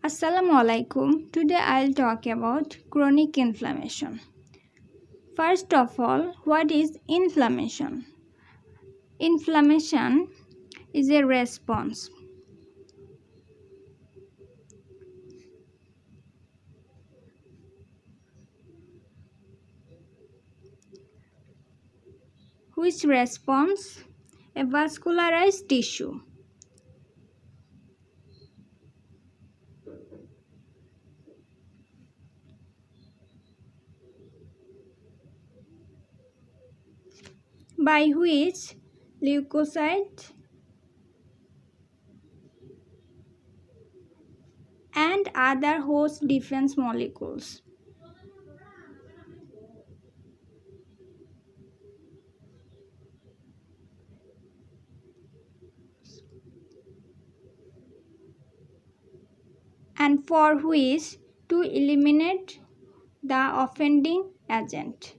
Assalamualaikum. Today I'll talk about chronic inflammation. First of all, what is inflammation? Inflammation is a response which responds a vascularized tissue. By which leukocytes and other host defense molecules and for which to eliminate the offending agent.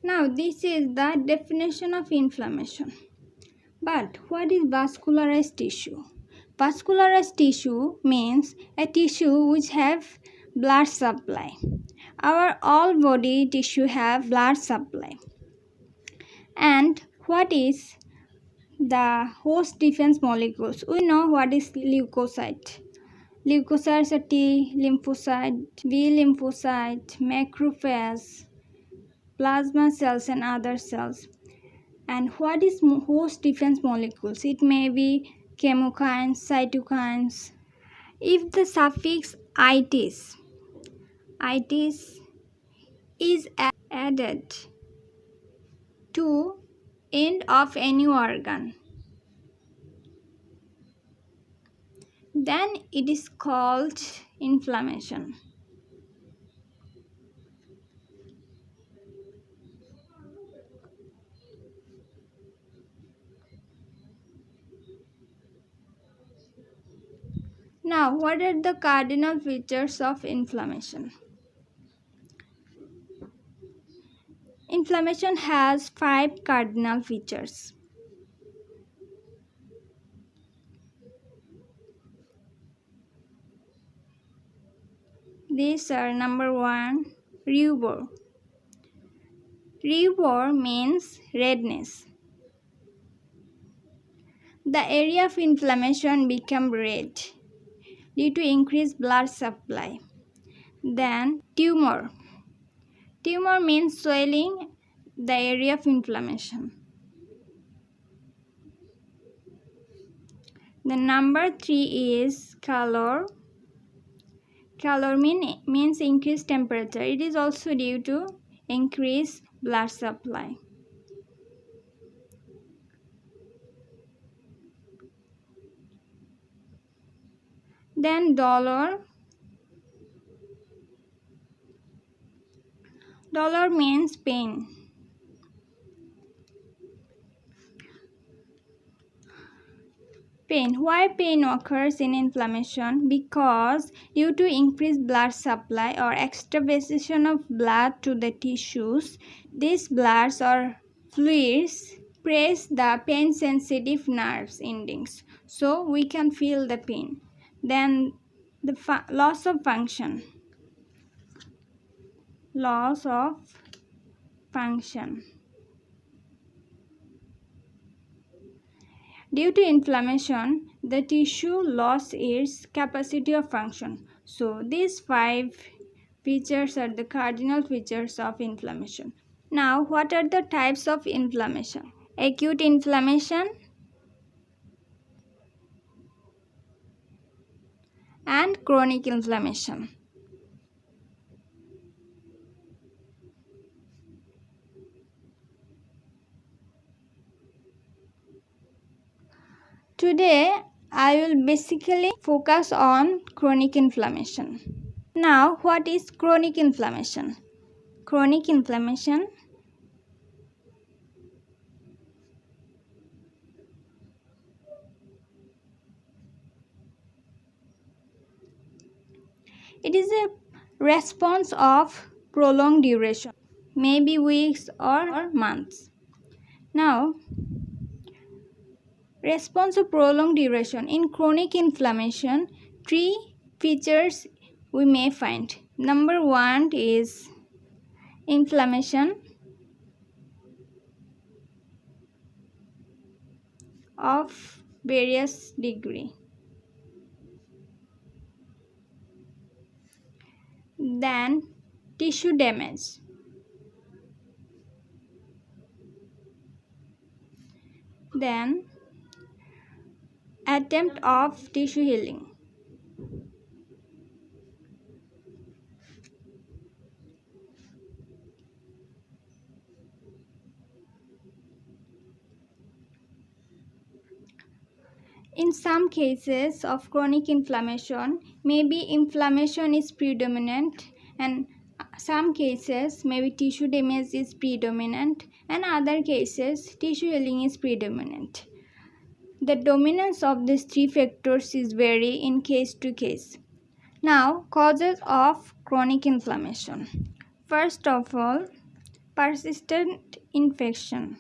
Now, this is the definition of inflammation. But what is vascularized tissue? Vascularized tissue means a tissue which have blood supply. Our all body tissue have blood supply. And what is the host defense molecules? We know what is leukocyte. Leukocytes are T lymphocyte, B lymphocyte, macrophage, plasma cells and other cells. And what is host defense molecules? It may be chemokines, cytokines. If the suffix itis is added to end of any organ, then it is called inflammation. Now, what are the cardinal features of inflammation? Inflammation has 5 cardinal features. These are number 1, rubor. Rubor means redness. The area of inflammation becomes red due to increased blood supply. Then tumor. Tumor means swelling the area of inflammation. The number 3 is calor. Calor means increased temperature. It is also due to increased blood supply. Then dolor. Dolor means pain. Pain. Why pain occurs in inflammation? Because due to increased blood supply or extravasation of blood to the tissues, these bloods or fluids press the pain sensitive nerves endings, so we can feel the pain. Then the loss of function. Loss of function. Due to inflammation, the tissue lost its capacity of function. So these 5 features are the cardinal features of inflammation. Now, what are the types of inflammation? Acute inflammation and chronic inflammation. Today, I will basically focus on chronic inflammation. Now, what is chronic inflammation? Chronic inflammation it is a response of prolonged duration. maybe weeks or months. Now, response to prolonged duration. In chronic inflammation, three features we may find. Number one is inflammation of various degree. Then tissue damage. Then attempt of tissue healing. In some cases of chronic inflammation, maybe inflammation is predominant, and some cases maybe tissue damage is predominant, and other cases tissue healing is predominant. The dominance of these three factors is vary in case to case. Now, causes of chronic inflammation. First of all, persistent infection.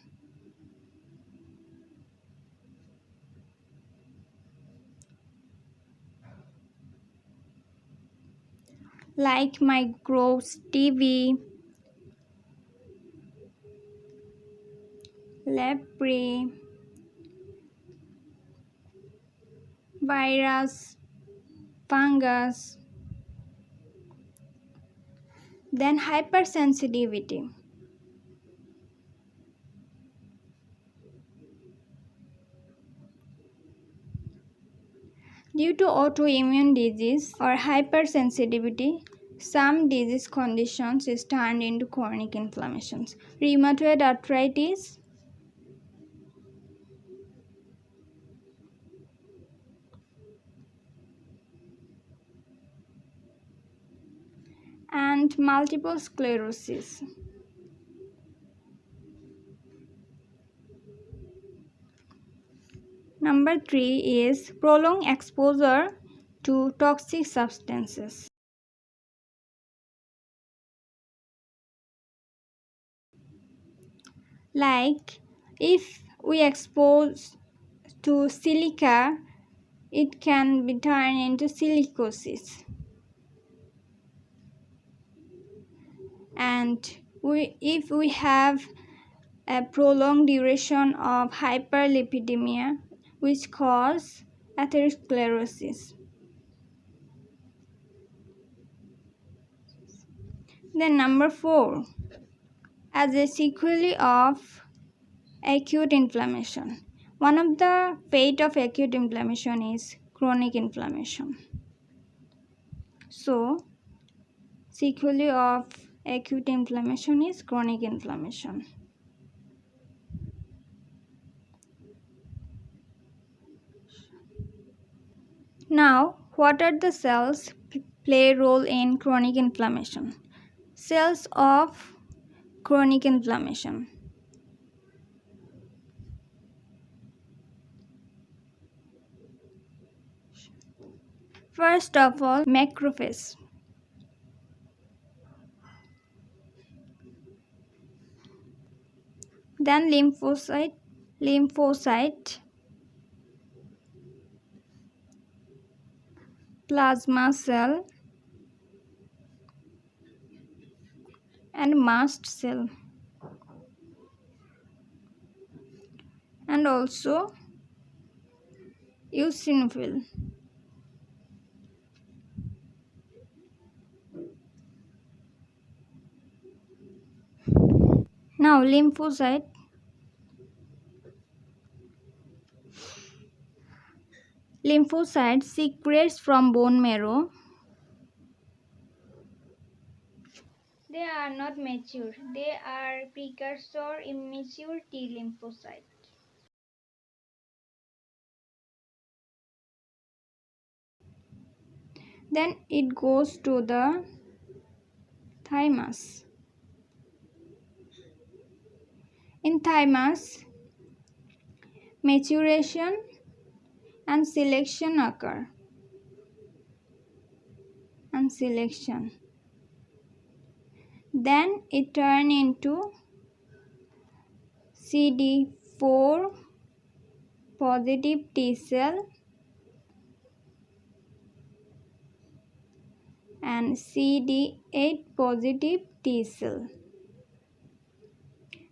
Like microbes, TB, lepre, virus, fungus. Then hypersensitivity. Due to autoimmune disease or hypersensitivity, some disease conditions is turned into chronic inflammations. Rheumatoid arthritis, and multiple sclerosis. Number 3 is prolonged exposure to toxic substances. Like if we expose to silica, it can be turned into silicosis. And if we have a prolonged duration of hyperlipidemia, which cause atherosclerosis. Then number 4, as a sequelae of acute inflammation. One of the fate of acute inflammation is chronic inflammation. So, sequelae of acute inflammation is chronic inflammation. Now, what are the cells play a role in chronic inflammation? Cells of chronic inflammation. First of all, macrophage. Then lymphocyte, plasma cell, and mast cell, and also eosinophil. Now lymphocyte. Lymphocytes secretes from bone marrow. They are not mature. They are precursor immature T lymphocyte. Then it goes to the thymus. In thymus, maturation and selection occur. Then it turns into CD4 positive T cell and CD8 positive T cell.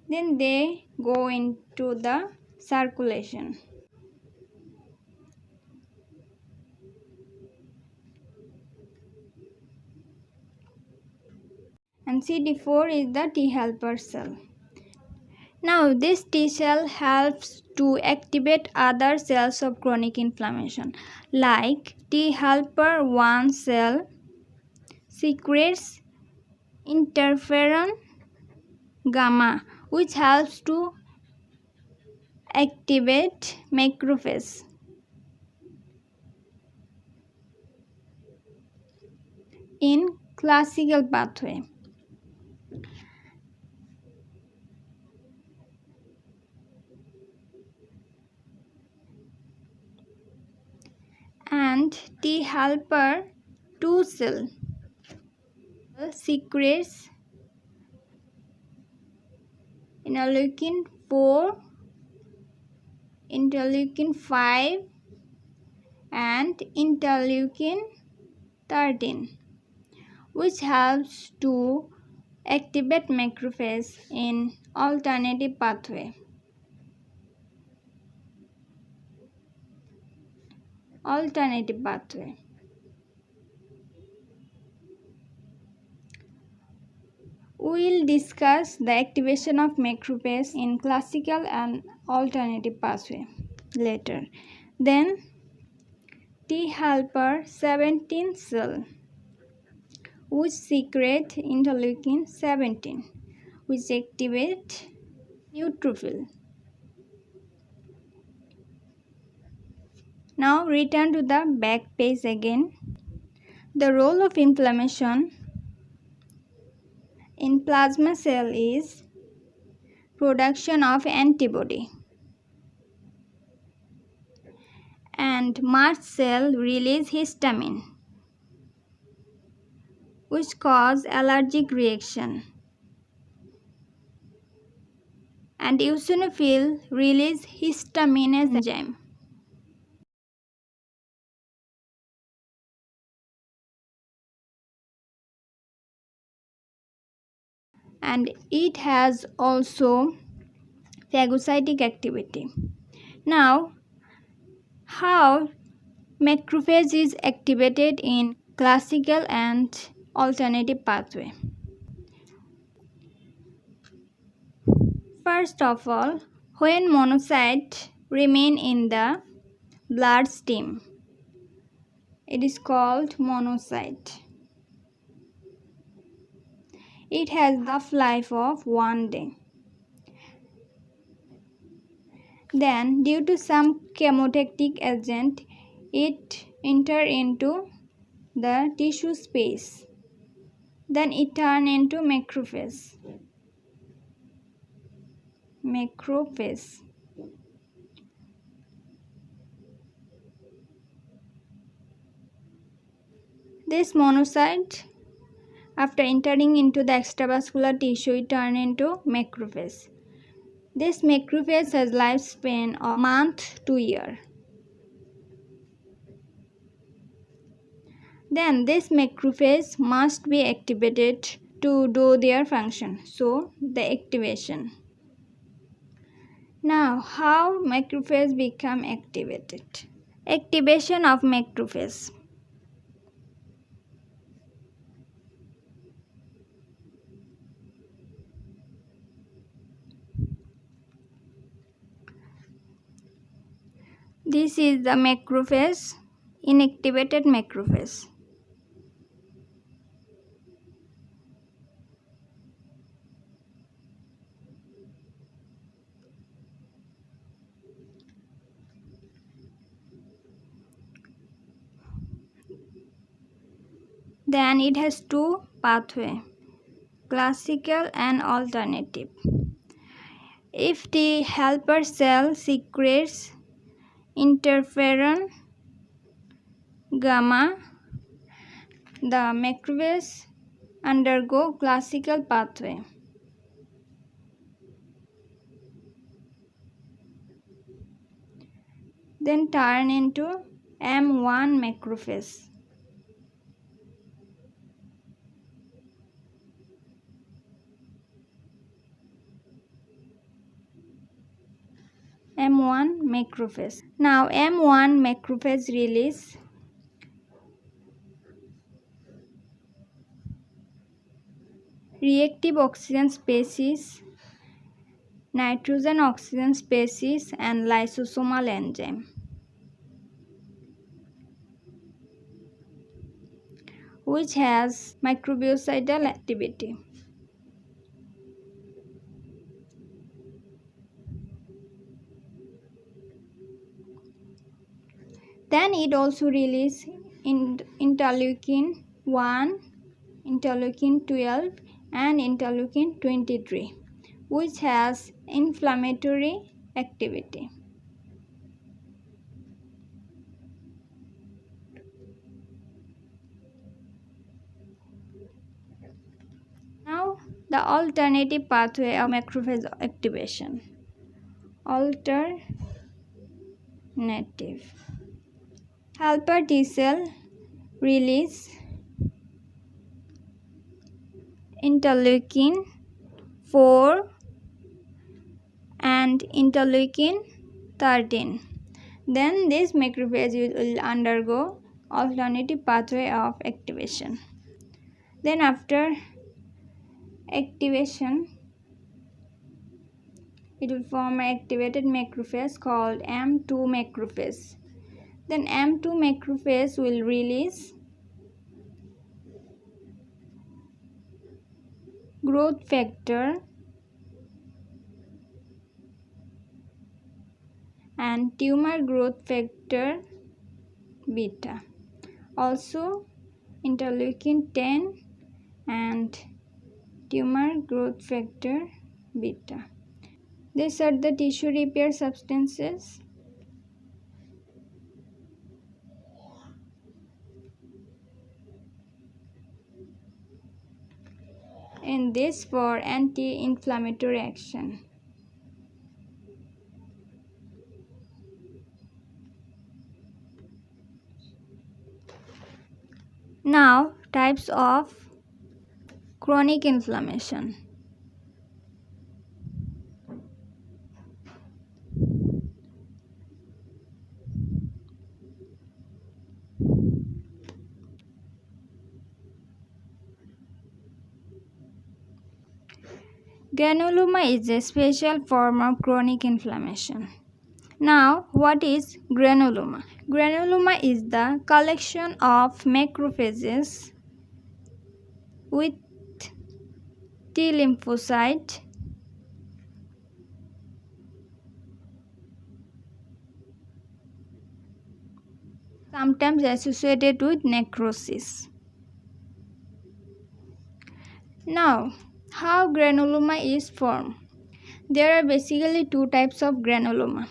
Then they go into the circulation. And CD4 is the T helper cell. Now this T cell helps to activate other cells of chronic inflammation, like T helper 1 cell secretes interferon gamma, which helps to activate macrophage. In classical pathway. And T helper 2 cell secretes interleukin 4, interleukin 5 and interleukin 13, which helps to activate macrophage in alternative pathway. Alternative pathway. We will discuss the activation of macrophage in classical and alternative pathway later. Then T helper 17 cell, which secrete interleukin 17, which activate neutrophil. Now return to the back page again. The role of inflammation in plasma cell is production of antibody, and mast cell release histamine, which cause allergic reaction, and eosinophil release histaminase enzyme. And it has also phagocytic activity. Now, how macrophage is activated in classical and alternative pathway. First of all, when monocytes remain in the bloodstream, it is called monocyte. It has the half-life of 1 day. Then, due to some chemotactic agent, it enters into the tissue space. Then it turns into macrophage. Macrophage. This monocyte, after entering into the extravascular tissue, it turns into macrophage. This macrophage has lifespan of month to year. Then this macrophage must be activated to do their function. So the activation. Now how macrophage become activated? Activation of macrophage. This is the macrophage, inactivated macrophage. Then it has two pathways, classical and alternative. If the helper cell secretes interferon gamma, the macrophage undergo classical pathway. Then turn into M1 macrophage. M1 macrophage. Now M1 macrophage release reactive oxygen species, nitrogen oxygen species and lysosomal enzyme, which has microbicidal activity. Then it also releases interleukin 1, interleukin 12 and interleukin 23, which has inflammatory activity. Now the alternative pathway of macrophage activation. Alternative. Helper T cell release interleukin 4 and interleukin 13. Then this macrophage will undergo alternative pathway of activation. Then after activation, it will form an activated macrophage called M2 macrophage. Then M2 macrophage will release growth factor and tumor growth factor beta. Also interleukin 10 and tumor growth factor beta. These are the tissue repair substances. And this for anti-inflammatory action. Now, types of chronic inflammation. Granuloma is a special form of chronic inflammation. Now, what is granuloma? Granuloma is the collection of macrophages with T lymphocyte sometimes associated with necrosis. Now, how granuloma is formed? There are basically two types of granuloma: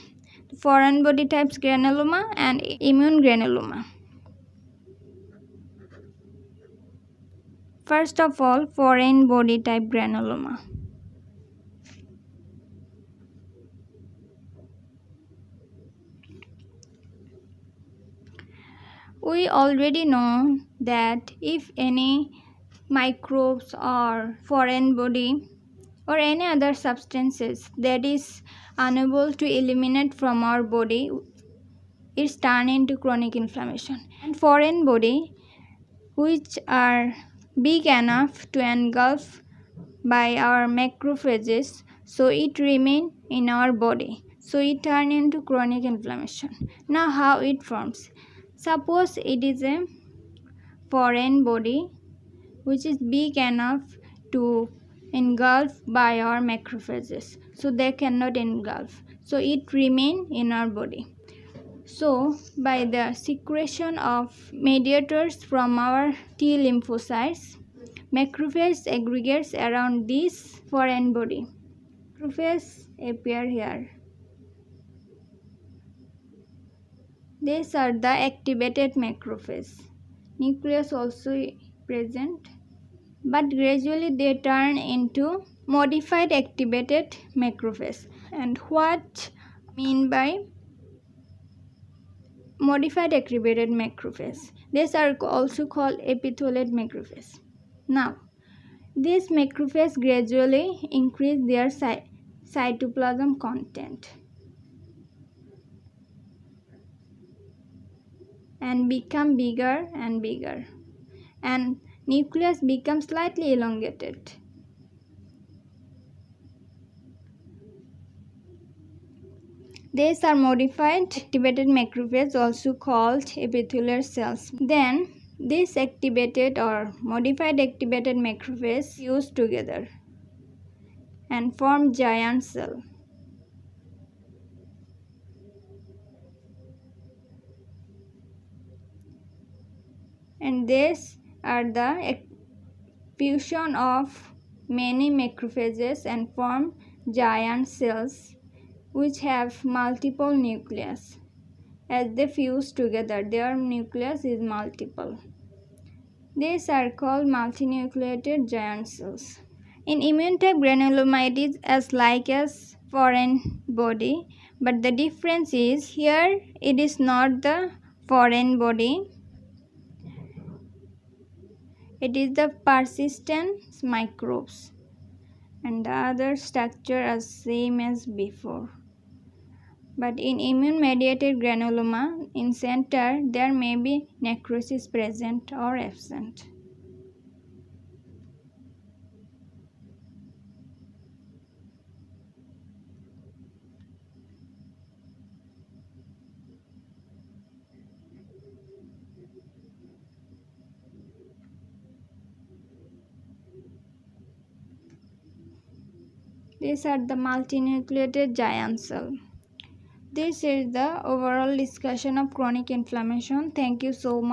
foreign body types granuloma and immune granuloma. First of all, foreign body type granuloma. We already know that if any microbes or foreign body or any other substances that is unable to eliminate from our body, it's turned into chronic inflammation. And foreign body which are big enough to engulf by our macrophages, so it remain in our body, so it turn into chronic inflammation. Now how it forms? Suppose it is a foreign body which is big enough to engulf by our macrophages, so they cannot engulf, so it remain in our body. So by the secretion of mediators from our T lymphocytes, macrophage aggregates around this foreign body. Macrophages appear here. These are the activated macrophages. Nucleus also present. but gradually they turn into modified activated macrophage. And what I mean by modified activated macrophage? These are also called epithelial macrophage. Now, these macrophages gradually increase their cytoplasm content and become bigger and bigger, and nucleus becomes slightly elongated. These are modified activated macrophages, also called epithelial cells. Then these activated or modified activated macrophages fuse together and form giant cell. And these are the fusion of many macrophages and form giant cells which have multiple nucleus. As they fuse together, their nucleus is multiple. These are called multinucleated giant cells. In immune type granuloma, it is as like as foreign body, but the difference is here it is not the foreign body, it is the persistent microbes, and the other structure is same as before. But in immune mediated granuloma, in center there may be necrosis present or absent. These are the multinucleated giant cell. This is the overall discussion of chronic inflammation. Thank you so much.